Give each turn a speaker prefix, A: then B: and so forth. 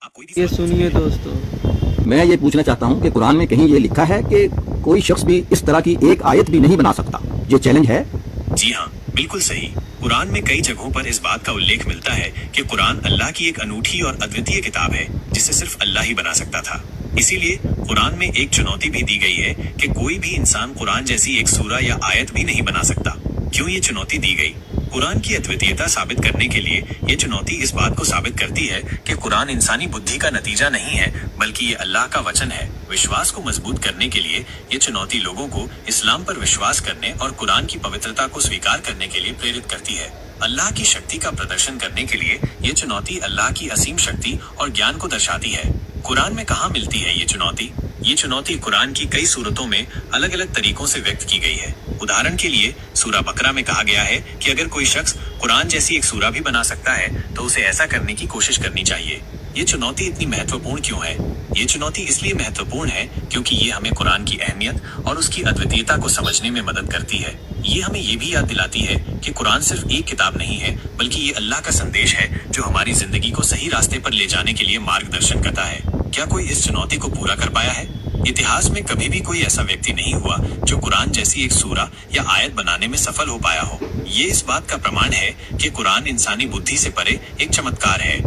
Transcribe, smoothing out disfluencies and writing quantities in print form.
A: ये सुनिए दोस्तों,
B: मैं ये पूछना चाहता हूँ कि कुरान में कहीं ये लिखा है कि कोई शख्स भी इस तरह की एक आयत भी नहीं बना सकता। ये चैलेंज है।
C: जी हाँ, बिल्कुल सही। कुरान में कई जगहों पर इस बात का उल्लेख मिलता है कि कुरान अल्लाह की एक अनूठी और अद्वितीय किताब है जिसे सिर्फ अल्लाह ही बना सकता था। इसीलिए कुरान में एक चुनौती भी दी गई है कि कोई भी इंसान कुरान जैसी एक सूरा या आयत भी नहीं बना सकता। क्यों ये चुनौती दी गई? कुरान की अद्वितीयता साबित करने के लिए ये चुनौती इस बात को साबित करती है कि कुरान इंसानी बुद्धि का नतीजा नहीं है, बल्कि ये अल्लाह का वचन है। विश्वास को मजबूत करने के लिए ये चुनौती लोगों को इस्लाम पर विश्वास करने और कुरान की पवित्रता को स्वीकार करने के लिए प्रेरित करती है। अल्लाह की शक्ति का प्रदर्शन करने के लिए ये चुनौती अल्लाह की असीम शक्ति और ज्ञान को दर्शाती है। कुरान में कहाँ मिलती है ये चुनौती? ये चुनौती कुरान की कई सूरतों में अलग अलग तरीकों से व्यक्त की गई है। उदाहरण के लिए सूरा बकरा में कहा गया है कि अगर कोई शख्स कुरान जैसी एक सूरा भी बना सकता है तो उसे ऐसा करने की कोशिश करनी चाहिए। ये चुनौती इतनी महत्वपूर्ण क्यों है? ये चुनौती इसलिए महत्वपूर्ण है क्योंकि ये हमें कुरान की अहमियत और उसकी अद्वितीयता को समझने में मदद करती है। ये हमें ये भी याद दिलाती है कि कुरान सिर्फ एक किताब नहीं है, बल्कि ये अल्लाह का संदेश है जो हमारी जिंदगी को सही रास्ते पर ले जाने के लिए मार्गदर्शन करता है। क्या कोई इस चुनौती को पूरा कर पाया है? इतिहास में कभी भी कोई ऐसा व्यक्ति नहीं हुआ जो कुरान जैसी एक सूरा या आयत बनाने में सफल हो पाया हो। ये इस बात का प्रमाण है कि कुरान इंसानी बुद्धि से परे एक चमत्कार है।